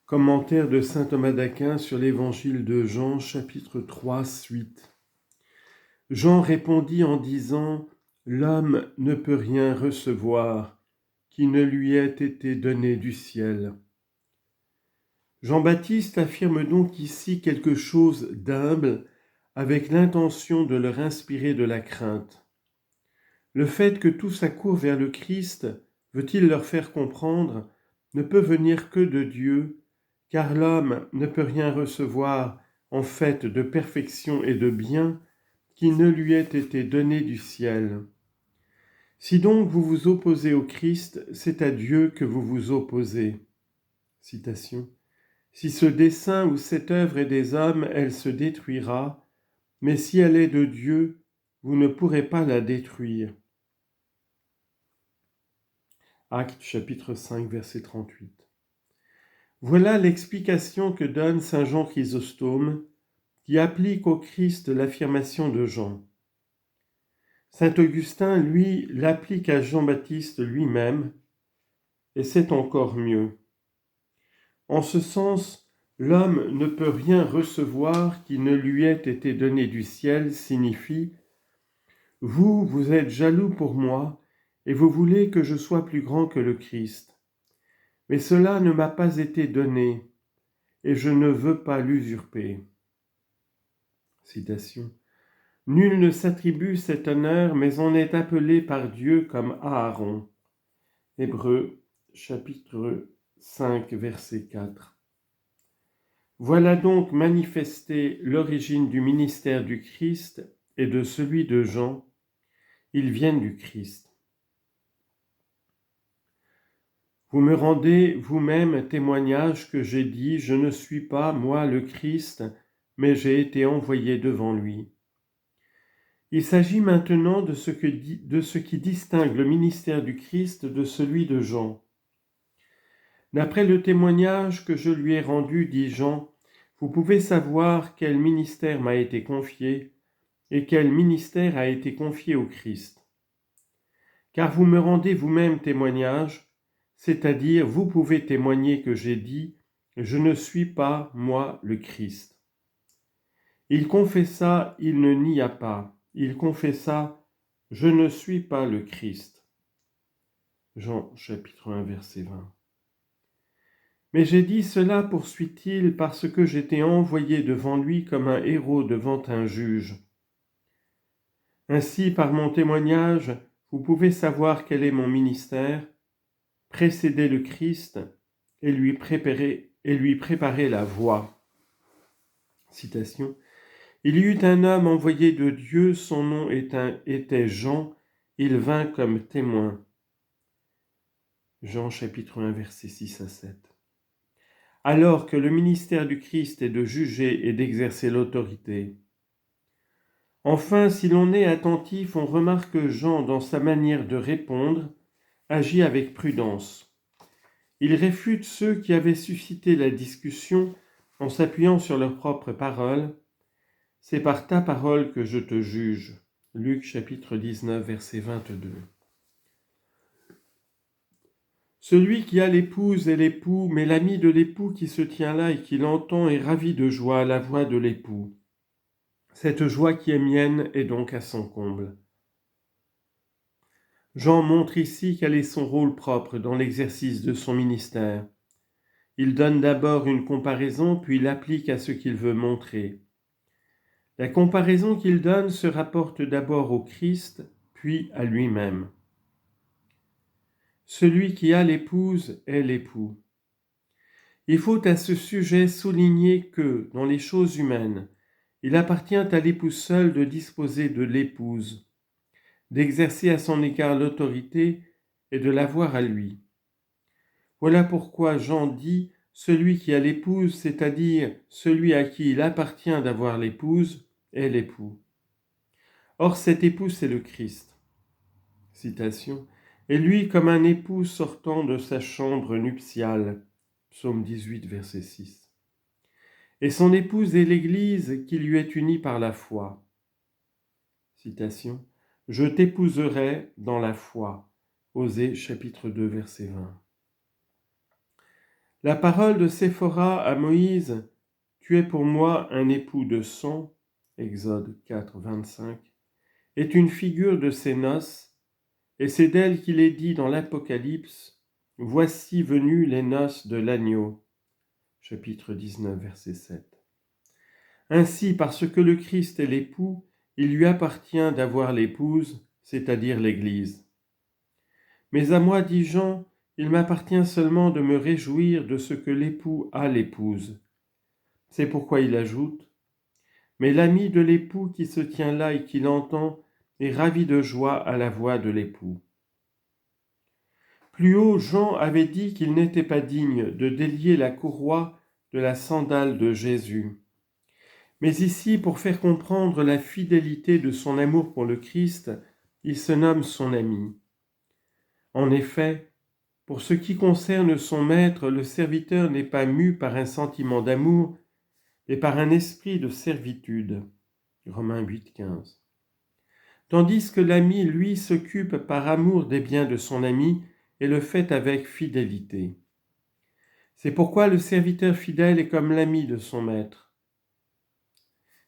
Commentaire de saint Thomas d'Aquin sur l'évangile de Jean, chapitre 3, suite. Jean répondit en disant : « L'homme ne peut rien recevoir qui ne lui ait été donné du ciel. » Jean-Baptiste affirme donc ici quelque chose d'humble avec l'intention de leur inspirer de la crainte. Le fait que tous accourent vers le Christ, veut-il leur faire comprendre, ne peut venir que de Dieu, car l'homme ne peut rien recevoir en fait de perfection et de bien qui ne lui ait été donné du ciel. Si donc vous vous opposez au Christ, c'est à Dieu que vous vous opposez. Citation. Si ce dessein ou cette œuvre est des hommes, elle se détruira, mais si elle est de Dieu, vous ne pourrez pas la détruire. Actes chapitre 5, verset 38. Voilà l'explication que donne saint Jean Chrysostome, qui applique au Christ l'affirmation de Jean. Saint Augustin, lui, l'applique à Jean-Baptiste lui-même, et c'est encore mieux. En ce sens, l'homme ne peut rien recevoir qui ne lui ait été donné du ciel signifie « Vous êtes jaloux pour moi, et vous voulez que je sois plus grand que le Christ. Mais cela ne m'a pas été donné, et je ne veux pas l'usurper. » Citation. Nul ne s'attribue cet honneur, mais on est appelé par Dieu comme Aaron. Hébreux, chapitre 5, verset 4. Voilà donc manifestée l'origine du ministère du Christ et de celui de Jean. Ils viennent du Christ. Vous me rendez vous-même témoignage que j'ai dit, je ne suis pas, moi, le Christ, mais j'ai été envoyé devant lui. Il s'agit maintenant de ce qui distingue le ministère du Christ de celui de Jean. D'après le témoignage que je lui ai rendu, dit Jean, vous pouvez savoir quel ministère m'a été confié et quel ministère a été confié au Christ. Car vous me rendez vous-même témoignage, c'est-à-dire vous pouvez témoigner que j'ai dit, je ne suis pas, moi, le Christ. Il confessa, il ne nia pas. Il confessa, je ne suis pas le Christ. Jean chapitre 1, verset 20. Mais j'ai dit cela, poursuit-il, parce que j'étais envoyé devant lui comme un héros devant un juge. Ainsi, par mon témoignage, vous pouvez savoir quel est mon ministère, précéder le Christ et lui préparer la voie. Citation. Il y eut un homme envoyé de Dieu, son nom était Jean, il vint comme témoin. Jean chapitre 1, versets 6 à 7. Alors que le ministère du Christ est de juger et d'exercer l'autorité. Enfin, si l'on est attentif, on remarque que Jean, dans sa manière de répondre, agit avec prudence. Il réfute ceux qui avaient suscité la discussion en s'appuyant sur leurs propres paroles. C'est par ta parole que je te juge. Luc chapitre 19, verset 22. Celui qui a l'épouse est l'époux, mais l'ami de l'époux qui se tient là et qui l'entend est ravi de joie à la voix de l'époux. Cette joie qui est mienne est donc à son comble. Jean montre ici quel est son rôle propre dans l'exercice de son ministère. Il donne d'abord une comparaison, puis l'applique à ce qu'il veut montrer. La comparaison qu'il donne se rapporte d'abord au Christ, puis à lui-même. Celui qui a l'épouse est l'époux. Il faut à ce sujet souligner que, dans les choses humaines, il appartient à l'époux seul de disposer de l'épouse, d'exercer à son égard l'autorité et de l'avoir à lui. Voilà pourquoi Jean dit « celui qui a l'épouse », c'est-à-dire celui à qui il appartient d'avoir l'épouse, est l'époux. Or cet époux, c'est le Christ. Citation. Et lui, comme un époux sortant de sa chambre nuptiale. Psaume 18, verset 6. Et son épouse est l'Église qui lui est unie par la foi. Citation. Je t'épouserai dans la foi. Osée chapitre 2, verset 20. La parole de Séphora à Moïse, « Tu es pour moi un époux de sang » Exode 4, 25, est une figure de ses noces, et c'est d'elle qu'il est dit dans l'Apocalypse, « Voici venues les noces de l'agneau » chapitre 19, verset 7. Ainsi, parce que le Christ est l'époux, il lui appartient d'avoir l'épouse, c'est-à-dire l'Église. Mais à moi, dit Jean, il m'appartient seulement de me réjouir de ce que l'époux a l'épouse. C'est pourquoi il ajoute, « Mais l'ami de l'époux qui se tient là et qui l'entend est ravi de joie à la voix de l'époux. » Plus haut, Jean avait dit qu'il n'était pas digne de délier la courroie de la sandale de Jésus. Mais ici, pour faire comprendre la fidélité de son amour pour le Christ, il se nomme son ami. En effet, pour ce qui concerne son maître, le serviteur n'est pas mu par un sentiment d'amour, mais par un esprit de servitude. Romains 8, 15. Tandis que l'ami, lui, s'occupe par amour des biens de son ami et le fait avec fidélité. C'est pourquoi le serviteur fidèle est comme l'ami de son maître.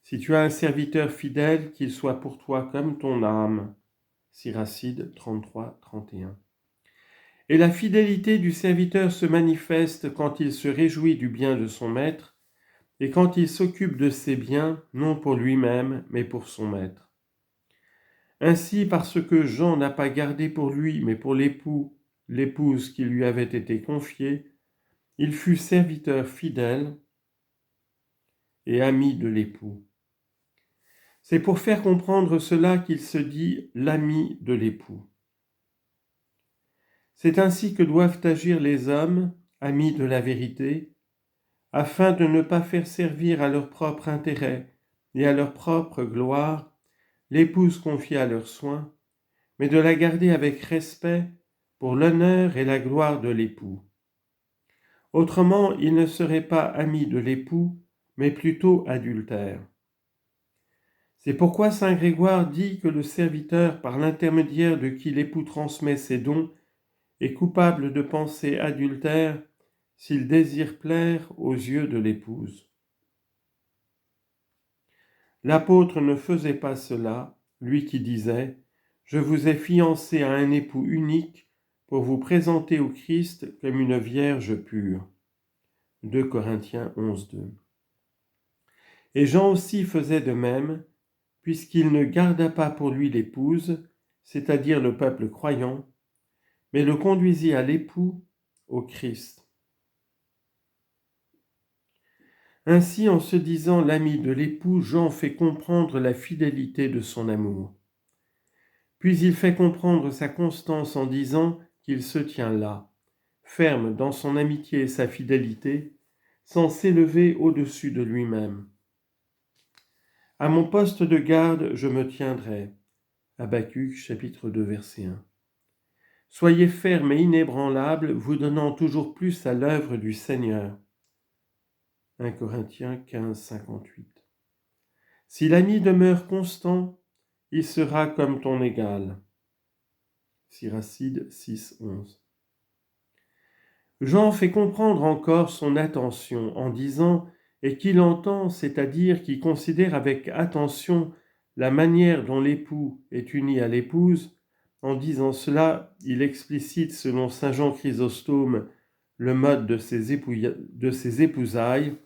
Si tu as un serviteur fidèle, qu'il soit pour toi comme ton âme. Siracide 33, 31. Et la fidélité du serviteur se manifeste quand il se réjouit du bien de son maître et quand il s'occupe de ses biens, non pour lui-même, mais pour son maître. Ainsi, parce que Jean n'a pas gardé pour lui, mais pour l'épouse qui lui avait été confiée, il fut serviteur fidèle et ami de l'époux. C'est pour faire comprendre cela qu'il se dit l'ami de l'époux. C'est ainsi que doivent agir les hommes, amis de la vérité, afin de ne pas faire servir à leur propre intérêt et à leur propre gloire l'épouse confiée à leurs soins, mais de la garder avec respect pour l'honneur et la gloire de l'époux. Autrement, ils ne seraient pas amis de l'époux, mais plutôt adultères. C'est pourquoi saint Grégoire dit que le serviteur, par l'intermédiaire de qui l'époux transmet ses dons, est coupable de pensée adultère s'il désire plaire aux yeux de l'épouse. L'apôtre ne faisait pas cela, lui qui disait « Je vous ai fiancé à un époux unique pour vous présenter au Christ comme une vierge pure. » 2 Corinthiens 11, 2. Et Jean aussi faisait de même, puisqu'il ne garda pas pour lui l'épouse, c'est-à-dire le peuple croyant, mais le conduisit à l'époux, au Christ. Ainsi, en se disant l'ami de l'époux, Jean fait comprendre la fidélité de son amour. Puis il fait comprendre sa constance en disant qu'il se tient là, ferme dans son amitié et sa fidélité, sans s'élever au-dessus de lui-même. À mon poste de garde, je me tiendrai. Habacuc, chapitre 2, verset 1. Soyez fermes et inébranlables, vous donnant toujours plus à l'œuvre du Seigneur. 1 Corinthiens 15, 58. Si l'ami demeure constant, il sera comme ton égal. Siracide 6, 11. Jean fait comprendre encore son attention en disant « et qu'il entend, c'est-à-dire qu'il considère avec attention la manière dont l'époux est uni à l'épouse. En disant cela, il explicite selon saint Jean Chrysostome le mode de ces épousailles.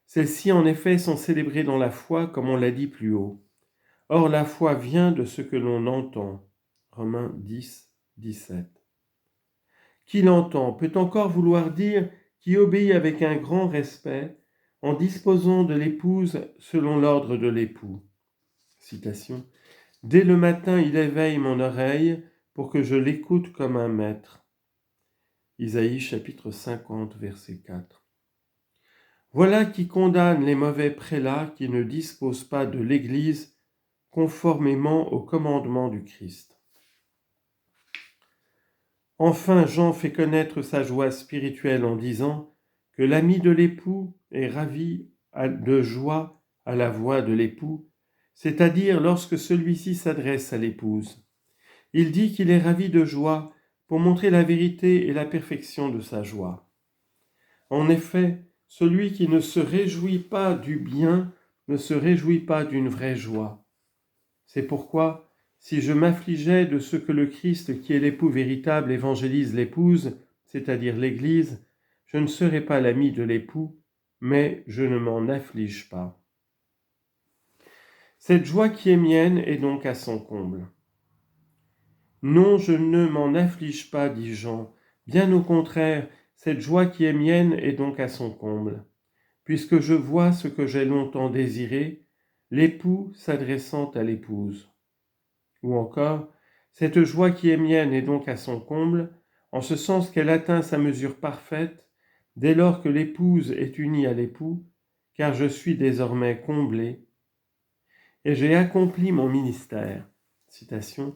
Celles-ci en effet sont célébrées dans la foi comme on l'a dit plus haut. Or la foi vient de ce que l'on entend. Romains 10, 17. Qui l'entend peut encore vouloir dire qui obéit avec un grand respect en disposant de l'épouse selon l'ordre de l'époux. Citation. Dès le matin, il éveille mon oreille pour que je l'écoute comme un maître. Isaïe chapitre 50, verset 4. Voilà qui condamne les mauvais prélats qui ne disposent pas de l'Église conformément au commandement du Christ. Enfin, Jean fait connaître sa joie spirituelle en disant que l'ami de l'époux est ravi de joie à la voix de l'époux, c'est-à-dire lorsque celui-ci s'adresse à l'épouse. Il dit qu'il est ravi de joie pour montrer la vérité et la perfection de sa joie. En effet, celui qui ne se réjouit pas du bien ne se réjouit pas d'une vraie joie. C'est pourquoi, si je m'affligeais de ce que le Christ, qui est l'époux véritable, évangélise l'épouse, c'est-à-dire l'Église, je ne serais pas l'ami de l'époux, mais je ne m'en afflige pas. Cette joie qui est mienne est donc à son comble. Non, je ne m'en afflige pas, dit Jean. Bien au contraire, cette joie qui est mienne est donc à son comble, puisque je vois ce que j'ai longtemps désiré, l'époux s'adressant à l'épouse. Ou encore, cette joie qui est mienne est donc à son comble, en ce sens qu'elle atteint sa mesure parfaite dès lors que l'épouse est unie à l'époux, car je suis désormais comblé, et j'ai accompli mon ministère. Citation.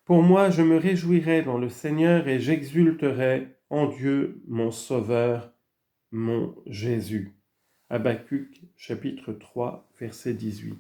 Pour moi, je me réjouirai dans le Seigneur et j'exulterai en Dieu, mon Sauveur, mon Jésus. Habacuc, chapitre 3, verset 18.